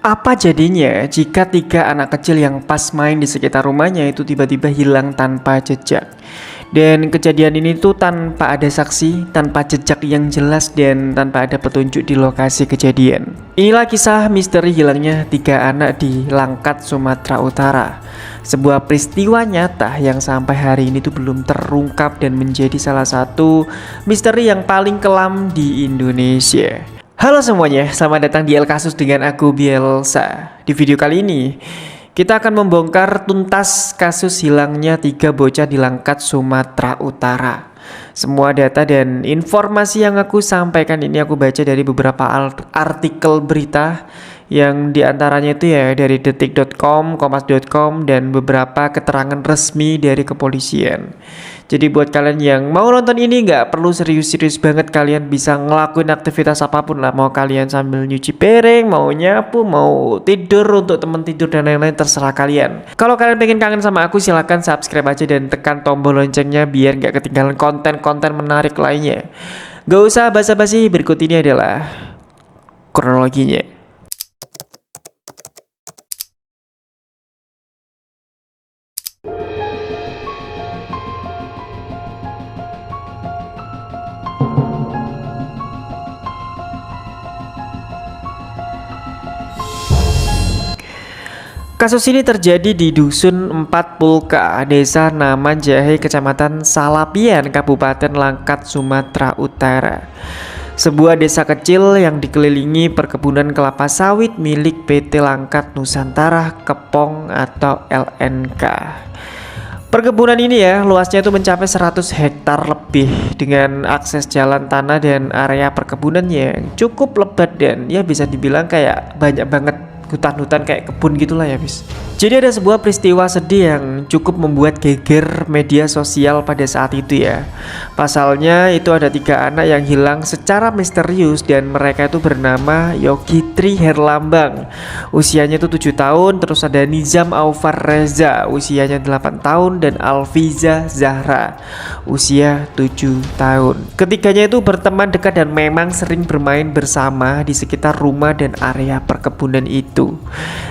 Apa jadinya jika 3 anak kecil yang pas main di sekitar rumahnya itu tiba-tiba hilang tanpa jejak? Dan kejadian ini tuh tanpa ada saksi, tanpa jejak yang jelas, dan tanpa ada petunjuk di lokasi kejadian. Inilah kisah misteri hilangnya 3 anak di Langkat, Sumatera Utara. Sebuah peristiwa nyata yang sampai hari ini tuh belum terungkap dan menjadi salah satu misteri yang paling kelam di Indonesia. Halo semuanya, selamat datang di El Kasus dengan aku Bielsa. Di video kali ini kita akan membongkar tuntas kasus hilangnya 3 bocah di Langkat, Sumatera Utara. Semua data dan informasi yang aku sampaikan ini aku baca dari beberapa artikel berita yang diantaranya itu ya dari detik.com, kompas.com, dan beberapa keterangan resmi dari kepolisian. Jadi buat kalian yang mau nonton ini nggak perlu serius-serius banget, kalian bisa ngelakuin aktivitas apapun lah. Mau kalian sambil nyuci piring, mau nyapu, mau tidur untuk temen tidur dan lain-lain, terserah kalian. Kalau kalian pengen kangen sama aku silahkan subscribe aja dan tekan tombol loncengnya biar nggak ketinggalan konten-konten menarik lainnya. Gak usah basa-basi, berikut ini adalah kronologinya. Kasus ini terjadi di Dusun 4 Pulka, Desa Naman Jahe, Kecamatan Salapian, Kabupaten Langkat, Sumatera Utara. Sebuah desa kecil yang dikelilingi perkebunan kelapa sawit milik PT Langkat Nusantara Kepong atau LNK. Perkebunan ini ya luasnya itu mencapai 100 hektar lebih dengan akses jalan tanah dan area perkebunannya yang cukup lebat dan ya bisa dibilang kayak banyak banget hutan-hutan kayak kebun gitulah ya bis. Jadi ada sebuah peristiwa sedih yang cukup membuat geger media sosial pada saat itu ya. Pasalnya itu ada 3 anak yang hilang secara misterius dan mereka itu bernama Yogi Tri Herlambang, usianya itu 7 tahun. Terus ada Nizam Aufar Reza, usianya 8 tahun, dan Alfiza Zahra, usia 7 tahun. Ketiganya itu berteman dekat dan memang sering bermain bersama di sekitar rumah dan area perkebunan itu.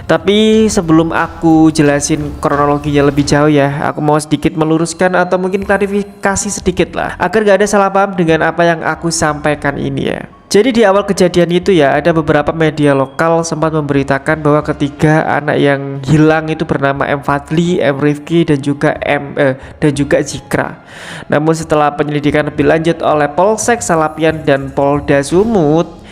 Tapi sebelum aku jelasin kronologinya lebih jauh ya, aku mau sedikit meluruskan atau mungkin klarifikasi sedikit lah agar gak ada salah paham dengan apa yang aku sampaikan ini ya. Jadi di awal kejadian itu ya ada beberapa media lokal sempat memberitakan bahwa ketiga anak yang hilang itu bernama M Fadli, M Rifki, dan juga Zikra. Namun setelah penyelidikan lebih lanjut oleh Polsek Salapian dan Polda Sumut,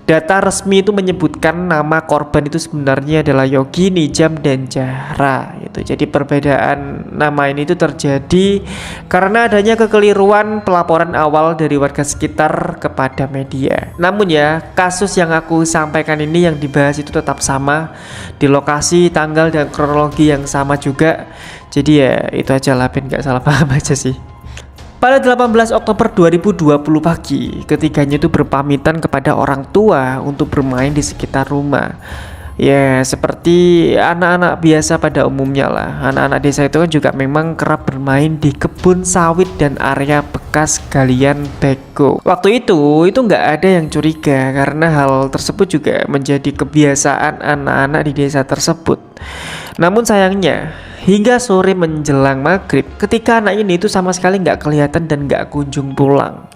data resmi itu menyebutkan nama korban itu sebenarnya adalah Yogi, Nizam, dan Zahra gitu. Jadi perbedaan nama ini itu terjadi karena adanya kekeliruan pelaporan awal dari warga sekitar kepada media. Namun ya, kasus yang aku sampaikan ini yang dibahas itu tetap sama, di lokasi, tanggal, dan kronologi yang sama juga. Jadi ya itu aja lah, ben gak salah paham aja sih. Pada 18 Oktober 2020 pagi, ketiganya itu berpamitan kepada orang tua untuk bermain di sekitar rumah. Ya, seperti anak-anak biasa pada umumnya lah. Anak-anak desa itu kan juga memang kerap bermain di kebun sawit dan area bekas galian bego. Waktu itu nggak ada yang curiga karena hal tersebut juga menjadi kebiasaan anak-anak di desa tersebut. Namun sayangnya, hingga sore menjelang maghrib, ketika anak ini itu sama sekali nggak kelihatan dan nggak kunjung pulang.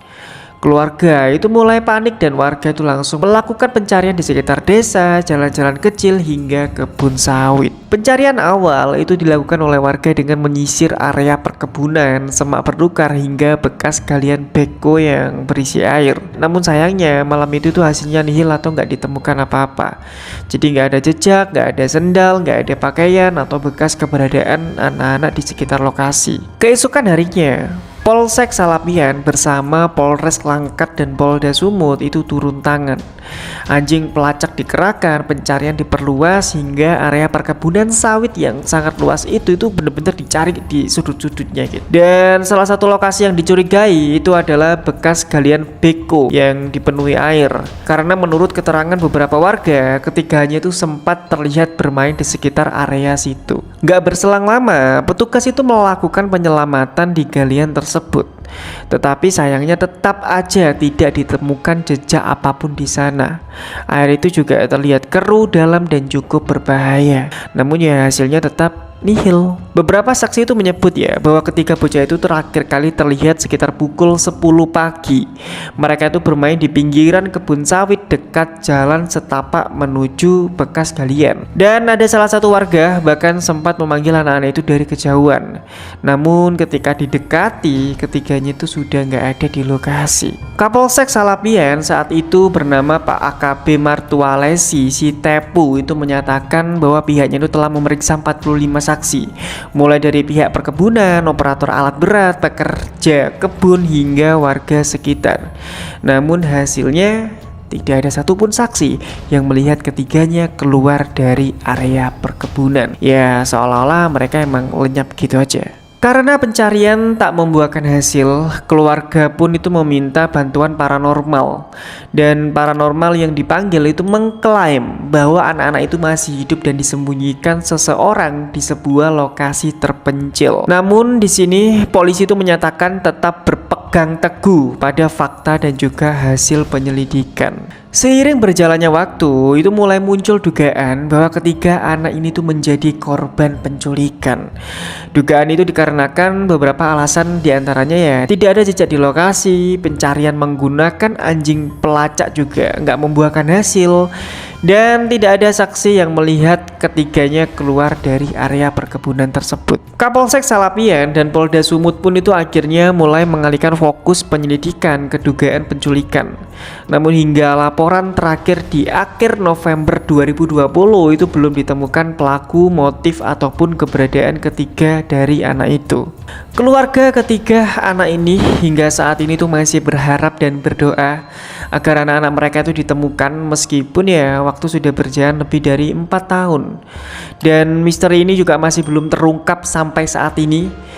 Keluarga itu mulai panik dan warga itu langsung melakukan pencarian di sekitar desa, jalan-jalan kecil, hingga kebun sawit. Pencarian awal itu dilakukan oleh warga dengan menyisir area perkebunan, semak belukar, hingga bekas galian beko yang berisi air. Namun sayangnya malam itu tuh hasilnya nihil atau nggak ditemukan apa-apa. Jadi nggak ada jejak, nggak ada sendal, nggak ada pakaian atau bekas keberadaan anak-anak di sekitar lokasi. Keesokan harinya, Polsek Salapian bersama Polres Langkat dan Polda Sumut itu turun tangan. Anjing pelacak dikerahkan, pencarian diperluas hingga area perkebunan sawit yang sangat luas itu benar-benar dicari di sudut-sudutnya gitu. Dan salah satu lokasi yang dicurigai itu adalah bekas galian beko yang dipenuhi air. Karena menurut keterangan beberapa warga, ketiganya itu sempat terlihat bermain di sekitar area situ. Gak berselang lama, petugas itu melakukan penyelamatan di galian tersebut. Tetapi sayangnya tetap aja tidak ditemukan jejak apapun di sana. Air itu juga terlihat keruh, dalam dan cukup berbahaya. Namun ya hasilnya tetap nihil. Beberapa saksi itu menyebut ya bahwa ketika bocah itu terakhir kali terlihat sekitar pukul 10 pagi. Mereka itu bermain di pinggiran kebun sawit dekat jalan setapak menuju bekas galian. Dan ada salah satu warga bahkan sempat memanggil anak-anak itu dari kejauhan. Namun ketika didekati, ketiganya itu sudah nggak ada di lokasi. Kapolsek Salapian saat itu bernama Pak AKP Martualesi Sitepu itu menyatakan bahwa pihaknya itu telah memeriksa 45 saksi, mulai dari pihak perkebunan, operator alat berat, pekerja kebun hingga warga sekitar. Namun hasilnya tidak ada satupun saksi yang melihat ketiganya keluar dari area perkebunan. Ya seolah-olah mereka emang lenyap gitu aja. Karena pencarian tak membuahkan hasil, keluarga pun itu meminta bantuan paranormal. Dan paranormal yang dipanggil itu mengklaim bahwa anak-anak itu masih hidup dan disembunyikan seseorang di sebuah lokasi terpencil. Namun di sini polisi itu menyatakan tetap berpegang teguh pada fakta dan juga hasil penyelidikan. Seiring berjalannya waktu, itu mulai muncul dugaan bahwa ketiga anak ini tuh menjadi korban penculikan. Dugaan itu dikarenakan beberapa alasan, diantaranya ya tidak ada jejak di lokasi, pencarian menggunakan anjing pelacak juga nggak membuahkan hasil, dan tidak ada saksi yang melihat ketiganya keluar dari area perkebunan tersebut. Kapolsek Salapian dan Polda Sumut pun itu akhirnya mulai mengalihkan fokus penyelidikan ke dugaan penculikan. Namun hingga laporan terakhir di akhir November 2020 itu belum ditemukan pelaku, motif ataupun keberadaan ketiga dari anak itu. Keluarga ketiga anak ini hingga saat ini tuh masih berharap dan berdoa agar anak-anak mereka itu ditemukan, meskipun ya waktu sudah berjalan lebih dari 4 tahun. Dan misteri ini juga masih belum terungkap sampai saat ini.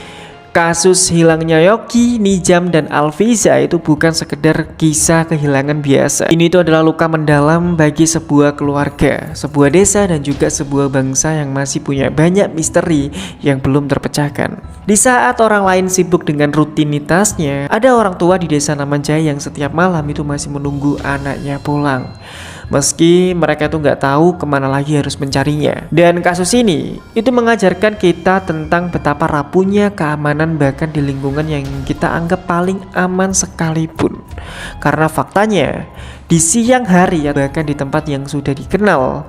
Kasus hilangnya Yogi, Nijam, dan Alfiza itu bukan sekedar kisah kehilangan biasa. Ini itu adalah luka mendalam bagi sebuah keluarga, sebuah desa, dan juga sebuah bangsa yang masih punya banyak misteri yang belum terpecahkan. Di saat orang lain sibuk dengan rutinitasnya, ada orang tua di desa Namanjaya yang setiap malam itu masih menunggu anaknya pulang. Meski mereka itu nggak tahu kemana lagi harus mencarinya. Dan kasus ini itu mengajarkan kita tentang betapa rapuhnya keamanan bahkan di lingkungan yang kita anggap paling aman sekalipun. Karena faktanya di siang hari bahkan di tempat yang sudah dikenal,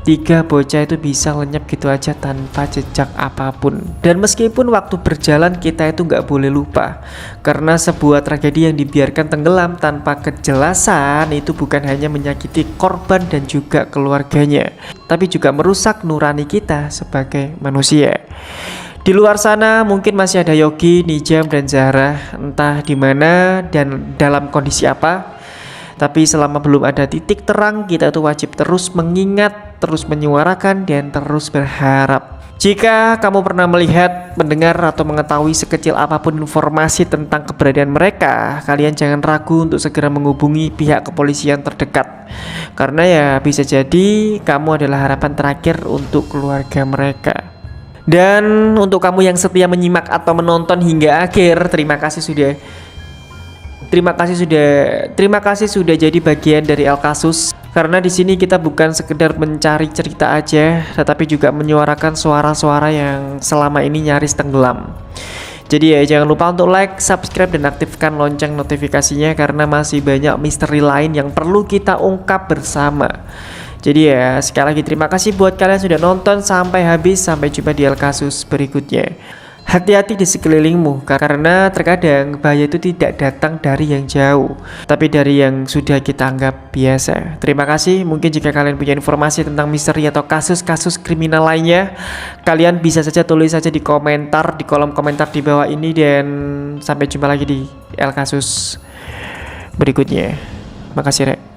3 bocah itu bisa lenyap gitu aja tanpa jejak apapun. Dan meskipun waktu berjalan, kita itu nggak boleh lupa, karena sebuah tragedi yang dibiarkan tenggelam tanpa kejelasan itu bukan hanya menyakiti korban dan juga keluarganya, tapi juga merusak nurani kita sebagai manusia. Di luar sana mungkin masih ada Yogi, Nijam, dan Zahra, entah di mana dan dalam kondisi apa. Tapi selama belum ada titik terang, kita tuh wajib terus mengingat, terus menyuarakan, dan terus berharap. Jika kamu pernah melihat, mendengar, atau mengetahui sekecil apapun informasi tentang keberadaan mereka, kalian jangan ragu untuk segera menghubungi pihak kepolisian terdekat. Karena ya bisa jadi kamu adalah harapan terakhir untuk keluarga mereka. Dan untuk kamu yang setia menyimak atau menonton hingga akhir, terima kasih sudah jadi bagian dari El Kasus. Karena di sini kita bukan sekedar mencari cerita aja, tetapi juga menyuarakan suara-suara yang selama ini nyaris tenggelam. Jadi ya jangan lupa untuk like, subscribe, dan aktifkan lonceng notifikasinya, karena masih banyak misteri lain yang perlu kita ungkap bersama. Jadi ya sekali lagi terima kasih buat kalian sudah nonton sampai habis. Sampai jumpa di El Kasus berikutnya. Hati-hati di sekelilingmu, karena terkadang bahaya itu tidak datang dari yang jauh, tapi dari yang sudah kita anggap biasa. Terima kasih. Mungkin jika kalian punya informasi tentang misteri atau kasus-kasus kriminal lainnya, kalian bisa saja tulis saja di komentar, di kolom komentar di bawah ini. Dan sampai jumpa lagi di El Kasus berikutnya. Makasih Rek.